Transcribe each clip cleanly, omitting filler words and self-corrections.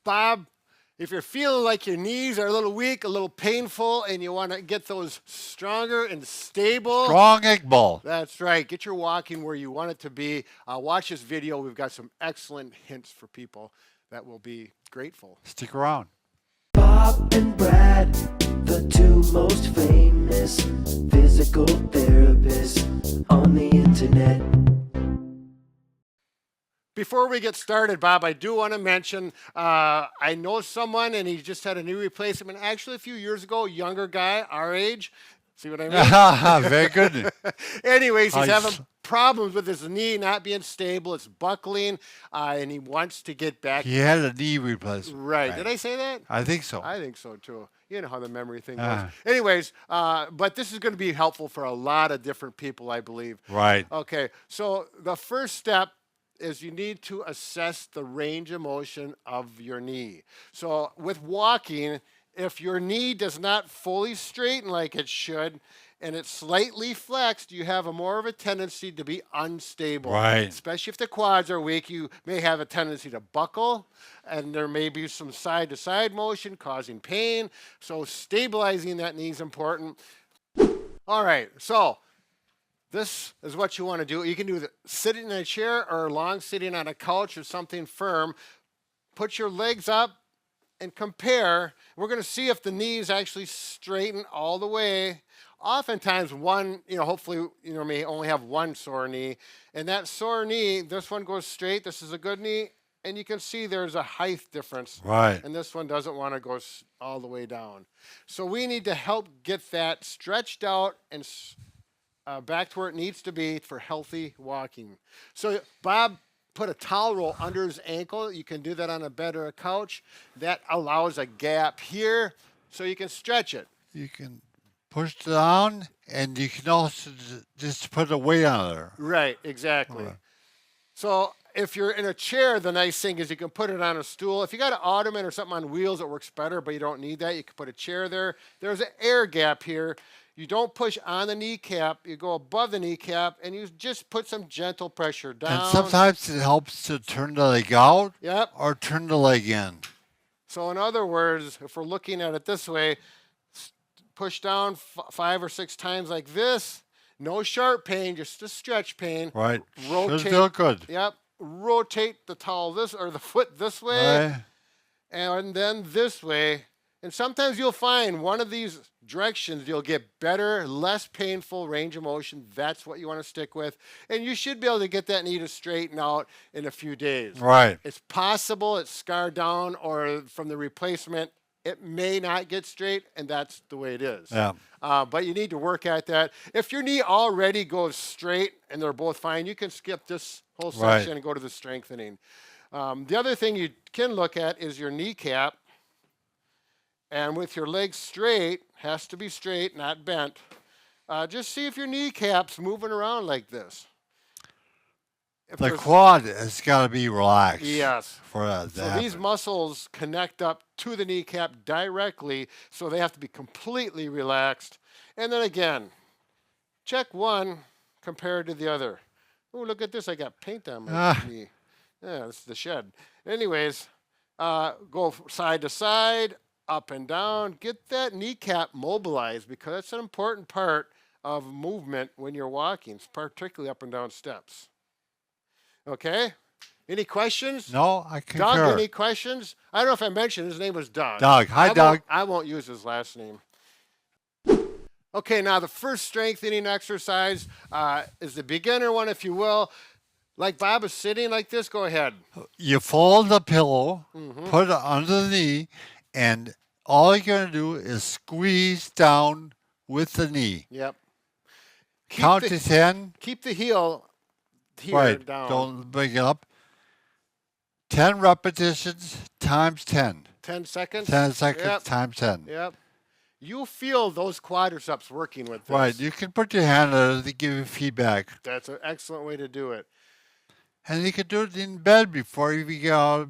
Bob, if you're feeling like your knees are a little weak, a little painful, and you want to get those stronger and stable, Strong egg ball. that's right. Get your walking where you want it to be. Watch this video. We've got some excellent hints for people that will be grateful. Stick around. Bob and Brad, the two most famous physical therapists on the internet. Before we get started, Bob, I do want to mention I know someone and he just had a knee replacement. Actually, a few years ago, a younger guy, our age. See what I mean? Very good. Anyways, he's Nice. having problems with his knee not being stable. It's buckling, and he wants to get back. He had a knee replacement. Right. Did I say that? I think so. I think so too. You know how the memory thing goes. Anyways, but this is going to be helpful for a lot of different people, I believe. Right. Okay, so the first step is you need to assess the range of motion of your knee. So with walking, if your knee does not fully straighten like it should, and it's slightly flexed, you have more of a tendency to be unstable. Right. Especially if the quads are weak, you may have a tendency to buckle, and there may be some side-to-side motion causing pain. So stabilizing that knee is important. All right, so this is what you want to do. You can do it sitting in a chair or long sitting on a couch or something firm. Put your legs up and compare. We're going to see if the knees actually straighten all the way. Oftentimes one, hopefully, may only have one sore knee. And that sore knee, this one goes straight. This is a good knee. And you can see there's a height difference. Right. And this one doesn't want to go all the way down. So we need to help get that stretched out and back to where it needs to be for healthy walking. So Bob put a towel roll under his ankle. You can do that on a bed or a couch. That allows a gap here so you can stretch it. You can push down, and you can also just put a weight on there. Right, exactly. Right. So if you're in a chair, the nice thing is you can put it on a stool. If you got an ottoman or something on wheels, it works better, but you don't need that. You can put a chair there. There's an air gap here. You don't push on the kneecap. You go above the kneecap, and you just put some gentle pressure down. And sometimes it helps to turn the leg out Yep. or turn the leg in. So in other words, if we're looking at it this way, push down 5 or 6 times like this. No sharp pain, just a stretch pain. Right. Rotate. Should feel good. Yep. Rotate the towel or the foot this way, Right. and then this way. And sometimes you'll find one of these directions, you'll get better, less painful range of motion. That's what you want to stick with. And you should be able to get that knee to straighten out in a few days. Right. It's possible it's scarred down, or from the replacement, it may not get straight, and that's the way it is. Yeah. But you need to work at that. If your knee already goes straight and they're both fine, you can skip this whole section Right. and go to the strengthening. The other thing you can look at is your kneecap. And with your legs straight, has to be straight, not bent, just see if your kneecap's moving around like this. If The there's- quad has got to be relaxed. Yes. For that to So happen. these muscles connect up to the kneecap directly, so they have to be completely relaxed. And then again, check one compared to the other. Oh, look at this. I got paint on my knee. Yeah, this is the shed. Anyways, go side to side, up and down. Get that kneecap mobilized, because that's an important part of movement when you're walking, particularly up and down steps. Okay? Any questions? No, I concur. Doug, any questions? I don't know if I mentioned his name was Doug. Doug. Hi, Doug. I won't use his last name. Okay, now the first strengthening exercise is the beginner one, if you will. Like Bob is sitting like this, go ahead. You fold the pillow, Mm-hmm. put it under the knee, and all you're going to do is squeeze down with the knee. Yep. Count to 10. Keep the heel here Right. down. Don't bring it up. 10 repetitions times 10. 10 seconds? 10 seconds Yep. times 10. Yep. You'll feel those quadriceps working with this. Right. You can put your hand on it to give you feedback. That's an excellent way to do it. And you can do it in bed before you get out.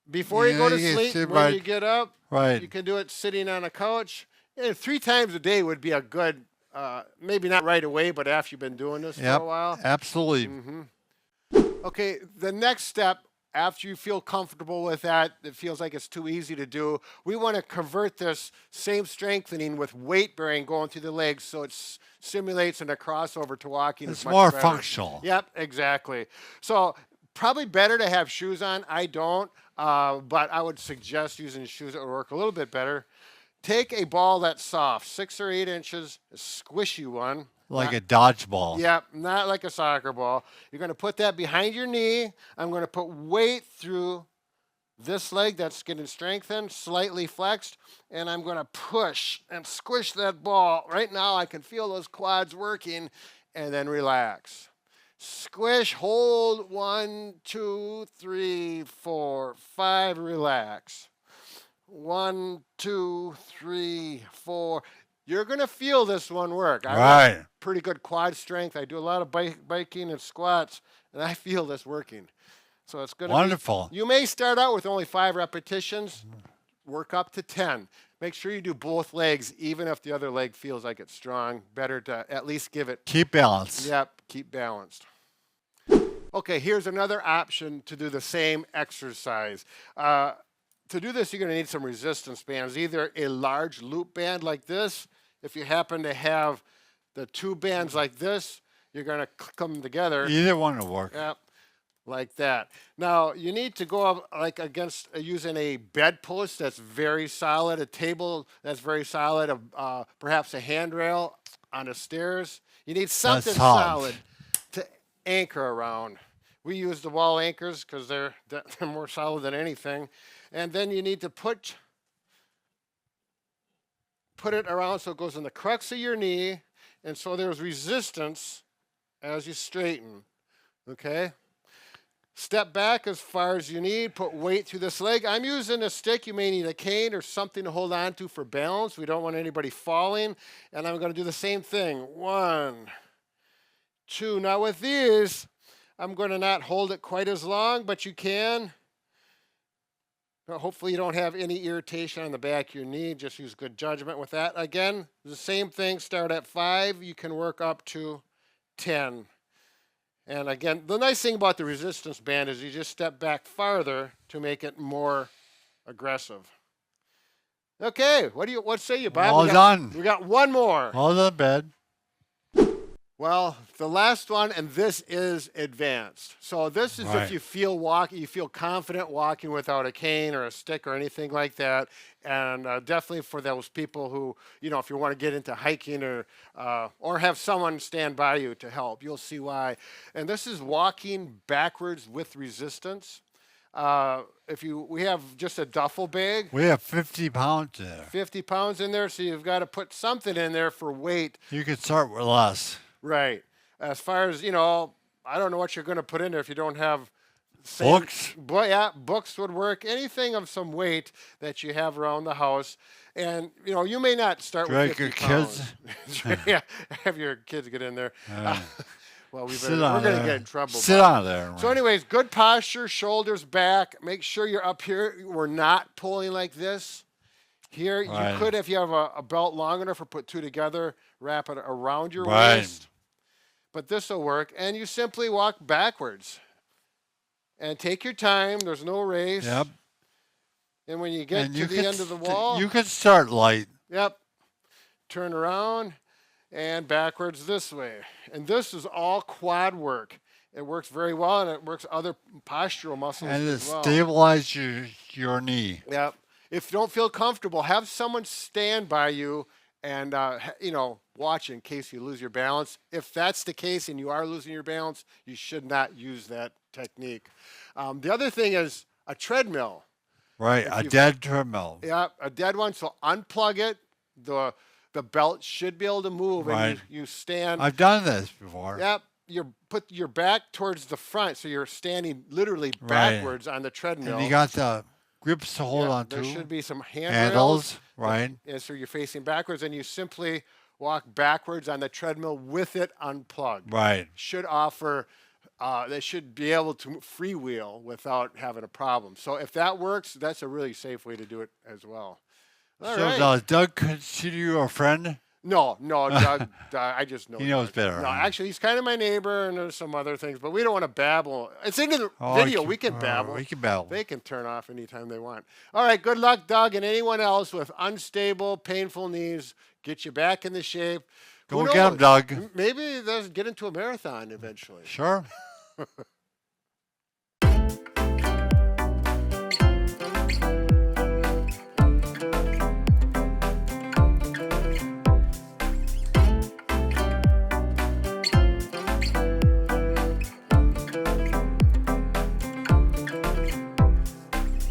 Before you go to Yeah, you sleep, sit when right- you get up, Right. you can do it sitting on a couch. 3 times a day would be a good, maybe not right away, but after you've been doing this for Yep. a while. Absolutely. Okay, the next step after you feel comfortable with that, it feels like it's too easy to do. We want to convert this same strengthening with weight bearing going through the legs so it simulates in a crossover to walking. It's is much more better. functional. Yep, exactly. So probably better to have shoes on. I don't, but I would suggest using shoes that would work a little bit better. Take a ball that's soft, 6 or 8 inches, a squishy one. Like a dodgeball. Yep, not like a soccer ball. You're going to put that behind your knee. I'm going to put weight through this leg that's getting strengthened, slightly flexed, and I'm going to push and squish that ball. Right now, I can feel those quads working, and then relax. Squish, hold, 1, 2, 3, 4, 5, relax. 1, 2, 3, 4. You're going to feel this one work. I Right. pretty good quad strength. I do a lot of biking and squats, and I feel this working. So it's going to Wonderful. You may start out with only 5 repetitions, work up to 10. Make sure you do both legs, even if the other leg feels like it's strong. Better to at least give it. Keep balance. Yep, keep balanced. Okay, here's another option to do the same exercise. To do this, you're going to need some resistance bands, either a large loop band like this. If you happen to have the 2 bands like this, you're going to click them together. Either one will work. Yep, like that. Now, you need to go up like against using a bedpost that's very solid, a table that's very solid, perhaps a handrail on the stairs. You need something solid to anchor around. We use the wall anchors because they're more solid than anything. And then you need to put it around so it goes in the crux of your knee, and so there's resistance as you straighten, okay? Step back as far as you need, put weight through this leg. I'm using a stick. You may need a cane or something to hold on to for balance. We don't want anybody falling. And I'm going to do the same thing. 1, 2. Now with these, I'm going to not hold it quite as long, but you can. Hopefully you don't have any irritation on the back of your knee. Just use good judgment with that. Again, the same thing. Start at 5. You can work up to 10. And again, the nice thing about the resistance band is you just step back farther to make it more aggressive. Okay, what say you, Bob? All done. We got one more. All the bed. Well, the last one, and this is advanced. So this is if you feel confident walking without a cane or a stick or anything like that. And definitely for those people who, if you want to get into hiking or have someone stand by you to help, you'll see why. And this is walking backwards with resistance. We have just a duffel bag. We have 50 pounds there. 50 pounds in there, so you've got to put something in there for weight. You could start with less. Right. As far as, I don't know what you're going to put in there if you don't have books. Books would work. Anything of some weight that you have around the house. And, you may not start with 50 pounds. Yeah, have your kids get in there. Well, we're going to get in trouble. Sit on there. So anyways, good posture, shoulders back. Make sure you're up here. We're not pulling like this. Here, you could, if you have a belt long enough, or put 2 together, wrap it around your waist. But this will work. And you simply walk backwards. And take your time. There's no race. Yep. And when you get to the end of the wall. You can start light. Yep. Turn around and backwards this way. And this is all quad work. It works very well, and it works other postural muscles as well. And it stabilizes your knee. Yep. If you don't feel comfortable, have someone stand by you and, watch in case you lose your balance. If that's the case and you are losing your balance, you should not use that technique. The other thing is a treadmill. Right, a dead treadmill. Yeah, a dead one. So unplug it. The belt should be able to move. Right. And you stand. I've done this before. Yep. You put your back towards the front, so you're standing literally backwards on the treadmill. And you got the grips to hold on to. There should be some handles. Right. And so you're facing backwards, and you simply walk backwards on the treadmill with it unplugged. Right. Should offer. They should be able to freewheel without having a problem. So if that works, that's a really safe way to do it as well. All right. Does Doug consider you a friend? No, Doug, I just know. He knows Doug. better, No, huh? actually, he's kind of my neighbor, and there's some other things, but we don't want to babble. It's in the video. We can babble. We can babble. They can turn off anytime they want. All right, good luck, Doug, and anyone else with unstable, painful knees. Get you back in the shape. Who Go get 'em, knows? Doug. Maybe they'll get into a marathon eventually. Sure.